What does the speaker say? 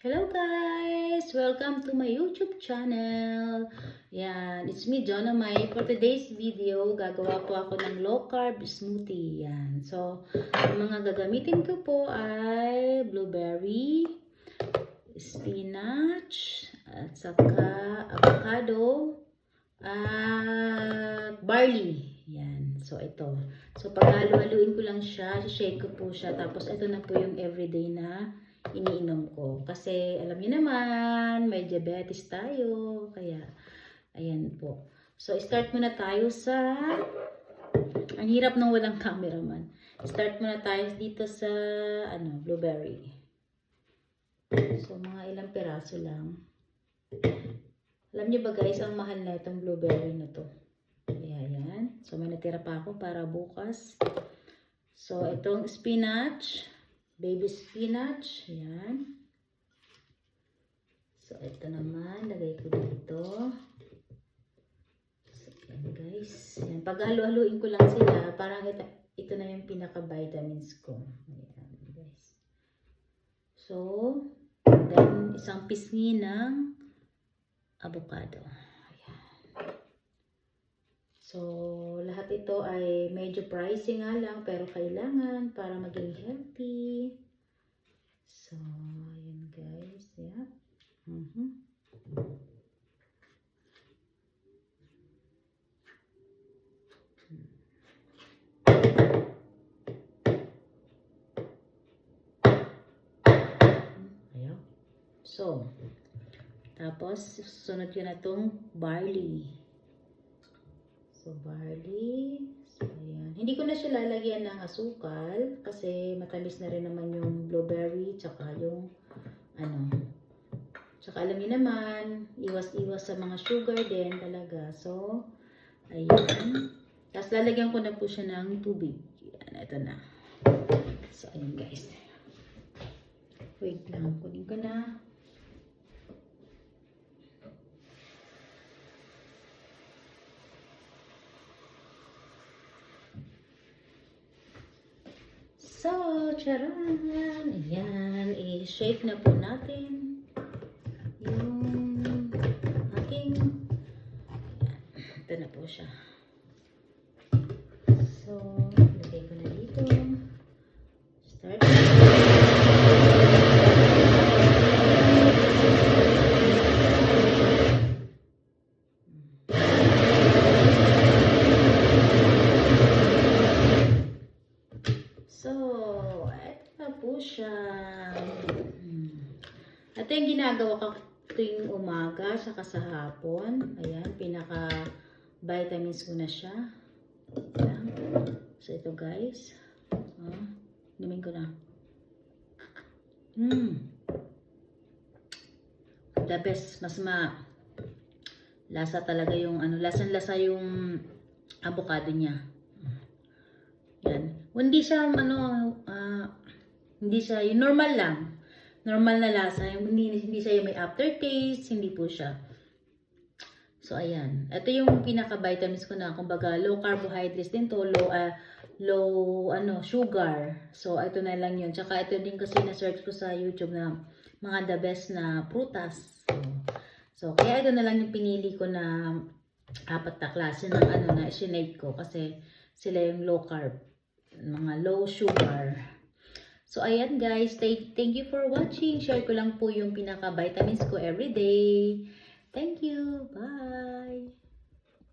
Hello guys! Welcome to my YouTube channel. Yan, it's me, Jonah May. For today's video, gagawa po ako ng low carb smoothie. Yan. So, ang mga gagamitin ko po ay blueberry, spinach, at saka avocado, at barley. Yan. So, ito. So, paghalo-haluin ko lang siya, shake ko po siya. Tapos, ito na po yung everyday na iniinom ko. Kasi, alam niyo naman, may diabetes tayo. Kaya, ayan po. So, start muna tayo sa, ang hirap ng walang cameraman. Start muna tayo dito sa, blueberry. So, mga ilang piraso lang. Alam niyo ba guys, ang mahal na itong blueberry na to. Kaya, ayan. So, may natira pa ako para bukas. So, itong spinach. Baby spinach. Ayan. So, ito naman. Lagay ko dito. So, ayan guys. Ayan. Pag halu-haluin ko lang sila, parang ito na yung pinaka-vitamins ko. Ayan guys. So, then, isang pisngi ng avocado. Ayan. So, lahat ito ay medyo pricey nga lang, pero kailangan para maging healthy. So, ayan guys. Yeah. Ayan. So, tapos, sunod yun na itong barley. So, barley. So, ayan. Hindi ko na siya lalagyan ng asukal kasi matamis na rin naman yung blueberry tsaka yung tsaka alam niyo naman, iwas-iwas sa mga sugar din talaga. So, ayan. Tapos, lalagyan ko na po siya ng tubig. Ayan, ito na. So, ayan guys. Wait lang. Kunin ko na. So, charan! Ayan, i-shake na po natin yung ating, ayan, ito na po siya. So, lagay ko na dito. Start. So, ito na po siya. Ito yung ginagawa ko tuwing umaga saka sa hapon. Ayan, pinaka-vitamins ko na siya. Ayan. So, ito guys. Inumin ko na. The best. Mas lasa talaga yung lasang-lasa yung avocado niya. Yan. Hindi siya hindi siya yung normal lang. Normal na lasa. Hindi siya yung may aftertaste, hindi po siya. So ayan. Ito yung pinaka-vitamins ko na, kumbaga low carbohydrates din to, low sugar. So ito na lang yun. Tsaka ito din kasi na-search ko sa YouTube na mga the best na prutas. So kaya ito na lang yung pinili ko na apat na klase ng na isinate ko kasi sila yung low carb, mga low sugar. So, ayan guys. Thank you for watching. Share ko lang po yung pinaka-vitamins ko everyday. Thank you. Bye.